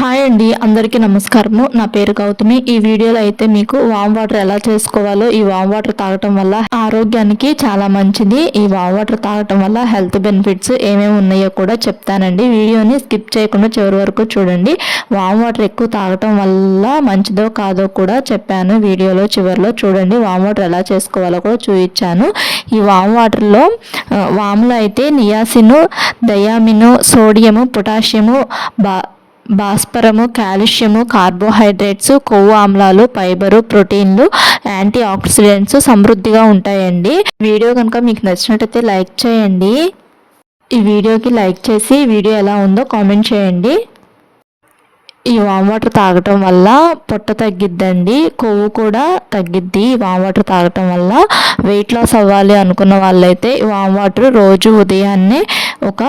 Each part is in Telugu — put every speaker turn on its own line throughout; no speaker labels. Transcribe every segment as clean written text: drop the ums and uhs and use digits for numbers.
హాయ్ అండి, అందరికీ నమస్కారము. నా పేరు గౌతమి. ఈ వీడియోలో అయితే మీకు వామ్ వాటర్ ఎలా చేసుకోవాలో, ఈ వామ్ వాటర్ తాగటం వల్ల ఆరోగ్యానికి చాలా మంచిది, ఈ వామ్ వాటర్ తాగటం వల్ల హెల్త్ బెనిఫిట్స్ ఏమేమి ఉన్నాయో కూడా చెప్తానండి. వీడియోని స్కిప్ చేయకుండా చివరి వరకు చూడండి. వామ్ వాటర్ ఎక్కువ తాగటం వల్ల మంచిదో కాదో కూడా చెప్పాను వీడియోలో చివరిలో చూడండి. వామ్ వాటర్ ఎలా చేసుకోవాలో కూడా చూపించాను. ఈ వామ్ వాటర్లో వామ్లో అయితే నియాసిన్, థయామిన్, సోడియము, పొటాషియము, భాస్వరము, కాల్షియము, కార్బోహైడ్రేట్స్, కొవ్వు ఆమ్లాలు, ఫైబరు, ప్రోటీన్లు, యాంటీ ఆక్సిడెంట్స్ సమృద్ధిగా ఉంటాయండి. వీడియో కనుక మీకు నచ్చినట్టయితే లైక్ చేయండి. ఈ వీడియోకి లైక్ చేసి వీడియో ఎలా ఉందో కామెంట్ చేయండి. ఈ వామ్ వాటర్ తాగటం వల్ల పొట్ట తగ్గిద్దండి, కొవ్వు కూడా తగ్గిద్ది. వామ్ వాటర్ తాగటం వల్ల వెయిట్ లాస్ అవ్వాలి అనుకున్న వాళ్ళైతే ఈ వామ్ వాటర్ రోజు ఉదయాన్నే ఒక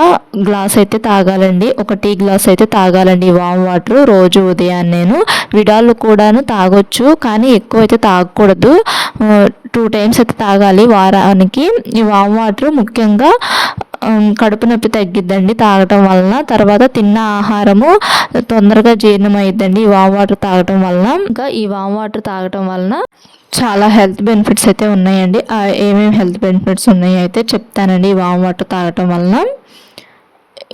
గ్లాస్ అయితే తాగాలండి, ఒక టీ గ్లాస్ అయితే తాగాలండి. వామ్ వాటర్ రోజు ఉదయాన్నేను. విడాలు కూడాను తాగొచ్చు, కానీ ఎక్కువ అయితే తాగకూడదు. 2 టైమ్స్ అయితే తాగాలి వారానికి. ఈ వామ్ వాటర్ ముఖ్యంగా కడుపు నొప్పి తగ్గిద్దండి తాగటం వలన. తర్వాత తిన్న ఆహారము తొందరగా జీర్ణమైద్దండి ఈ వామ్ వాటర్ తాగటం వలన. ఇంకా ఈ వామ్ వాటర్ తాగటం వలన చాలా హెల్త్ బెనిఫిట్స్ అయితే ఉన్నాయండి. ఏమేమి హెల్త్ బెనిఫిట్స్ ఉన్నాయో అయితే చెప్తానండి ఈ వామ్ వాటర్ తాగటం వలన.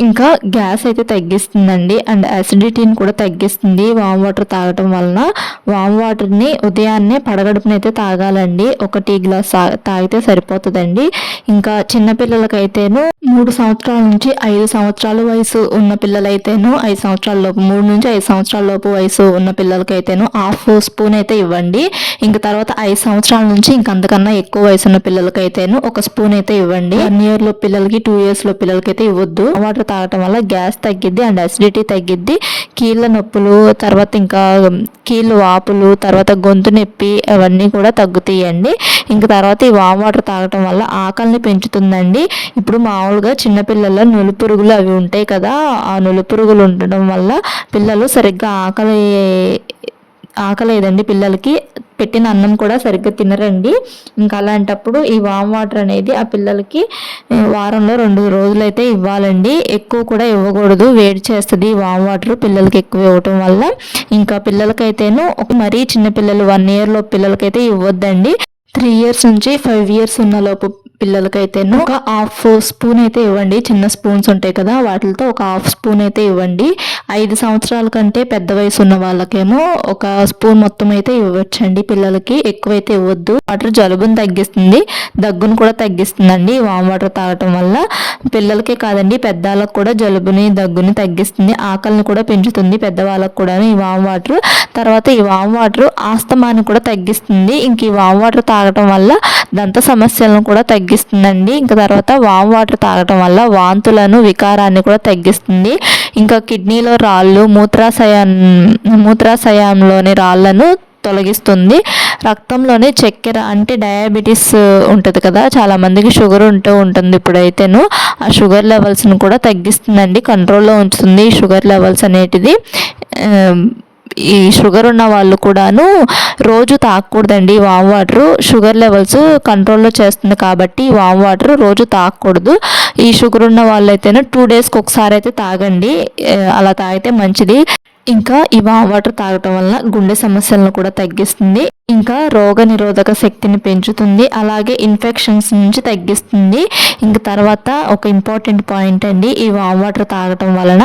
ఇంకా గ్యాస్ అయితే తగ్గిస్తుందండి, అండ్ అసిడిటీని కూడా తగ్గిస్తుంది వామ్ వాటర్ తాగటం వలన. వామ్ వాటర్ని ఉదయాన్నే పడగడుపునైతే తాగాలండి, ఒక టీ గ్లాస్ తాగితే సరిపోతుందండి. ఇంకా చిన్నపిల్లలకైతేను 3 సంవత్సరాల నుంచి 5 సంవత్సరాల వయసు ఉన్న పిల్లలైతేను 5 సంవత్సరాల లోపు 3 నుంచి 5 సంవత్సరాల లోపు వయసు ఉన్న పిల్లలకైతేను 1/2 స్పూన్ అయితే ఇవ్వండి. ఇంక తర్వాత 5 సంవత్సరాల నుంచి ఇంకంతకన్నా ఎక్కువ వయసు ఉన్న పిల్లలకైతేను 1 స్పూన్ అయితే ఇవ్వండి. 1 year లో పిల్లలకి, 2 years లో పిల్లలకైతే ఇవ్వద్దు. వాటర్ తాగటం వల్ల గ్యాస్ తగ్గిద్ది, అండ్ అసిడిటీ తగ్గిద్ది, కీళ్ళ నొప్పులు, తర్వాత ఇంకా కీళ్ళు వాపులు, తర్వాత గొంతు నొప్పి అవన్నీ కూడా తగ్గుతాయండి. ఇంక తర్వాత ఈ వామ్ వాటర్ తాగటం వల్ల ఆకలిని పెంచుతుందండి. ఇప్పుడు మామూలుగా చిన్నపిల్లల్లో నులిపురుగులు అవి ఉంటాయి కదా, ఆ నులిపురుగులు ఉండడం వల్ల పిల్లలు సరిగ్గా ఆకలేదండి, పిల్లలకి పెట్టిన అన్నం కూడా సరిగ్గా తినరండి. ఇంకా అలాంటప్పుడు ఈ వామ్ వాటర్ అనేది ఆ పిల్లలకి వారంలో 2 రోజులైతే ఇవ్వాలండి. ఎక్కువ కూడా ఇవ్వకూడదు, వేడి చేస్తుంది వామ్ వాటర్ పిల్లలకి ఎక్కువ ఇవ్వటం వల్ల. ఇంకా పిల్లలకైతేను మరీ చిన్నపిల్లలు 1 year లో పిల్లలకైతే ఇవ్వద్దండి. 3 years నుంచి 5 years ఉన్న లోపు పిల్లలకైతేను ఒక 1/2 స్పూన్ అయితే ఇవ్వండి. చిన్న స్పూన్స్ ఉంటాయి కదా, వాటితో ఒక 1/2 స్పూన్ అయితే ఇవ్వండి. 5 సంవత్సరాల కంటే పెద్ద వయసు ఉన్న వాళ్ళకేమో ఒక స్పూన్ మొత్తం అయితే ఇవ్వచ్చండి పిల్లలకి, ఎక్కువైతే ఇవ్వద్దు. వాటర్ జలుబుని తగ్గిస్తుంది, దగ్గును కూడా తగ్గిస్తుందండి వామ్ వాటర్ తాగటం వల్ల. పిల్లలకే కాదండి, పెద్దవాళ్ళకు కూడా జలుబుని, దగ్గుని తగ్గిస్తుంది, ఆకలిని కూడా పెంచుతుంది పెద్దవాళ్ళకు కూడా ఈ వామ్ వాటర్. తర్వాత ఈ వామ్ వాటర్ ఆస్తమాని కూడా తగ్గిస్తుంది. ఇంక ఈ వామ్ వాటర్ తాగటం వల్ల దంత సమస్యలను కూడా తగ్గిస్తుందండి. ఇంకా తర్వాత వామ్ వాటర్ తాగటం వల్ల వాంతులను, వికారాన్ని కూడా తగ్గిస్తుంది. ఇంకా కిడ్నీలో రాళ్ళు, మూత్రాశయంలోని రాళ్లను తొలగిస్తుంది. రక్తంలోని చక్కెర అంటే డయాబెటీస్ ఉంటుంది కదా, చాలా మందికి షుగర్ ఉంటుంది ఇప్పుడైతేను, ఆ షుగర్ లెవెల్స్ని కూడా తగ్గిస్తుందండి, కంట్రోల్లో ఉంచుతుంది ఈ షుగర్ లెవెల్స్ అనేటిది. ఈ షుగర్ ఉన్న వాళ్ళు కూడాను రోజు తాగకూడదండి వామ్ వాటర్, షుగర్ లెవెల్స్ కంట్రోల్లో చేస్తుంది కాబట్టి వామ్ వాటర్ రోజు తాగకూడదు. ఈ షుగర్ ఉన్న వాళ్ళైతేనే 2 daysకి ఒకసారి అయితే తాగండి, అలా తాగితే మంచిది. ఇంకా ఈ వామ్ వాటర్ తాగటం వల్ల గుండె సమస్యలను కూడా తగ్గిస్తుంది, ఇంకా రోగ నిరోధక శక్తిని పెంచుతుంది, అలాగే ఇన్ఫెక్షన్స్ నుంచి తగ్గిస్తుంది. ఇంక తర్వాత ఒక ఇంపార్టెంట్ పాయింట్ అండి, ఈ వామ్ వాటర్ తాగటం వలన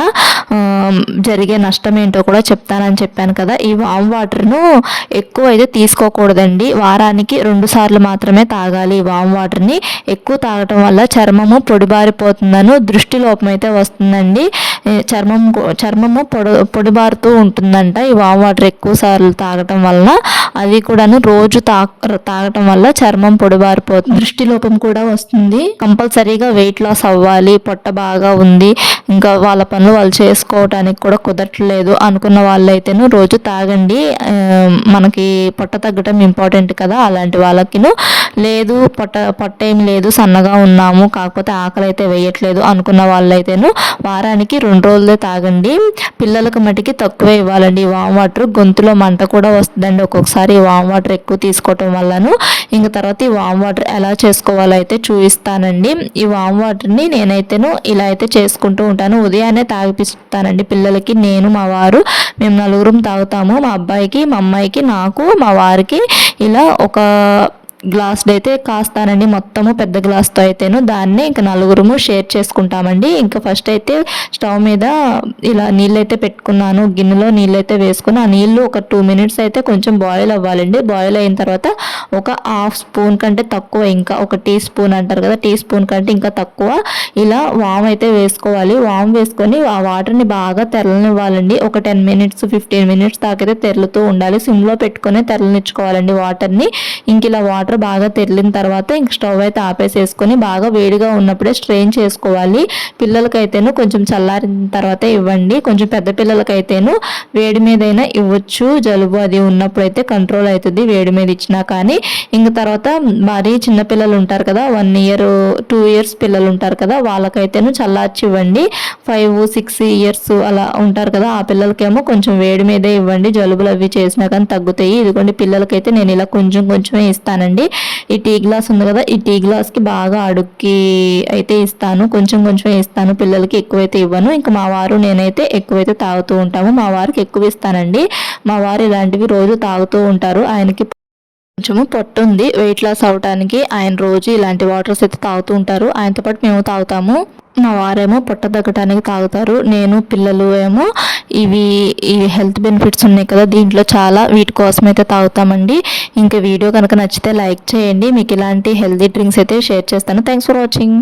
జరిగే నష్టం ఏంటో కూడా చెప్తానని చెప్పాను కదా. ఈ వామ్ వాటర్ను ఎక్కువ అయితే తీసుకోకూడదండి, వారానికి 2 సార్లు మాత్రమే తాగాలి ఈ వామ్ వాటర్ని. ఎక్కువ తాగటం వల్ల చర్మము పొడిబారిపోతుందను, దృష్టి లోపం అయితే వస్తుందండి, చర్మము పొడిబారుతూ ఉంటుందంట ఈ వామ్ వాటర్ ఎక్కువ సార్లు తాగటం వలన. అది కూడాను రోజు తాగటం వల్ల చర్మం పొడిబారిపోతుంది, దృష్టి లోపం కూడా వస్తుంది. కంపల్సరీగా వెయిట్ లాస్ అవ్వాలి, పొట్ట బాగా ఉంది, ఇంకా వాళ్ళ పనులు వాళ్ళు చేసుకోవటానికి కూడా కుదరట్లేదు అనుకున్న వాళ్ళైతేను రోజు తాగండి. మనకి పొట్ట తగ్గటం ఇంపార్టెంట్ కదా, అలాంటి వాళ్ళకిను. లేదు పొట్ట ఏం లేదు, సన్నగా ఉన్నాము, కాకపోతే ఆకలి అయితే వేయట్లేదు అనుకున్న వాళ్ళైతేను వారానికి 2 రోజులే తాగండి. పిల్లలకు మటుకి తక్కువే ఇవ్వాలండి ఈ వామ్ వాటర్. గొంతులో మంట కూడా వస్తుందండి ఒక్కొక్కసారి ఈ వామ్ వాటర్ ఎక్కువ తీసుకోవటం వల్లను. ఇంక తర్వాత ఈ వామ్ వాటర్ ఎలా చేసుకోవాలో అయితే చూపిస్తానండి. ఈ వామ్ వాటర్ని నేనైతేను ఇలా అయితే చేసుకుంటూ ఉంటాను. ఉదయాన్నే తాగిపిస్తానండి పిల్లలకి. నేను మా వారు మేము నలుగురం తాగుతాము. మా అబ్బాయికి, మా అమ్మాయికి, నాకు, మా వారికి ఇలా ఒక గ్లాస్లో అయితే కాస్తానండి. మొత్తము పెద్ద గ్లాస్తో అయితేను దాన్ని ఇంకా నలుగురము షేర్ చేసుకుంటామండి. ఇంకా ఫస్ట్ అయితే స్టవ్ మీద ఇలా నీళ్ళు అయితే పెట్టుకున్నాను. గిన్నెలో నీళ్ళు అయితే వేసుకుని ఆ నీళ్ళు ఒక 2 మినిట్స్ అయితే కొంచెం బాయిల్ అవ్వాలండి. బాయిల్ అయిన తర్వాత ఒక 1/2 స్పూన్ కంటే తక్కువ, ఇంకా ఒక టీ స్పూన్ అంటారు కదా, టీ స్పూన్ కంటే ఇంకా తక్కువ ఇలా వామ్ అయితే వేసుకోవాలి. వామ్ వేసుకొని ఆ వాటర్ని బాగా తెరలనివ్వాలండి. ఒక 10 మినిట్స్ 15 మినిట్స్ దాకైతే తెరులుతూ ఉండాలి. సిమ్లో పెట్టుకొని తెరలనిచ్చుకోవాలండి వాటర్ని. ఇంక ఇలా వాటర్ బాగా తెరిలిన తర్వాత ఇంక స్టవ్ అయితే ఆపేసేసుకొని బాగా వేడిగా ఉన్నప్పుడే స్ట్రెయిన్ చేసుకోవాలి. పిల్లలకైతేను కొంచెం చల్లారిన తర్వాత ఇవ్వండి. కొంచెం పెద్ద పిల్లలకైతేను వేడి మీదైనా ఇవ్వచ్చు. జలుబు అది ఉన్నప్పుడైతే కంట్రోల్ అవుతుంది వేడి మీద ఇచ్చినా కానీ. ఇంక తర్వాత మరీ చిన్న పిల్లలు ఉంటారు కదా, 1 ఇయర్ 2 ఇయర్స్ పిల్లలు ఉంటారు కదా, వాళ్ళకైతేను చల్లార్చి ఇవ్వండి. 5 6 ఇయర్స్ అలా ఉంటారు కదా, ఆ పిల్లలకేమో కొంచెం వేడి మీదే ఇవ్వండి. జలుబులు అవి చేసినా కానీ తగ్గుతాయి. ఇదిగోండి పిల్లలకైతే నేను ఇలా కొంచెం కొంచెమే ఇస్తానండి. ఈ టీ గ్లాస్ ఉంది కదా, ఈ టీ గ్లాస్కి బాగా అడుక్కి అయితే ఇస్తాను. కొంచెం కొంచెం ఇస్తాను పిల్లలకి, ఎక్కువైతే ఇవ్వను. ఇంకా మా వారు నేనైతే ఎక్కువైతే తాగుతూ ఉంటాము. మా వారికి ఎక్కువ ఇస్తానండి. మా వారు ఇలాంటివి రోజు తాగుతూ ఉంటారు. ఆయనకి కొంచెము పొట్టు ఉంది, వెయిట్ లాస్ అవడానికి ఆయన రోజు ఇలాంటి వాటర్స్ అయితే తాగుతూ ఉంటారు. ఆయనతో పాటు మేము తాగుతాము. మా వారేమో పొట్ట తగ్గటానికి తాగుతారు. నేను పిల్లలు ఏమో ఇవి హెల్త్ బెనిఫిట్స్ ఉన్నాయి కదా, దీంట్లో చాలా వీటి కోసం అయితే తాగుతామండి. ఇంకా వీడియో కనుక నచ్చితే లైక్ చేయండి. మీకు ఇలాంటి హెల్తీ డ్రింక్స్ అయితే షేర్ చేస్తాను. Thanks for watching.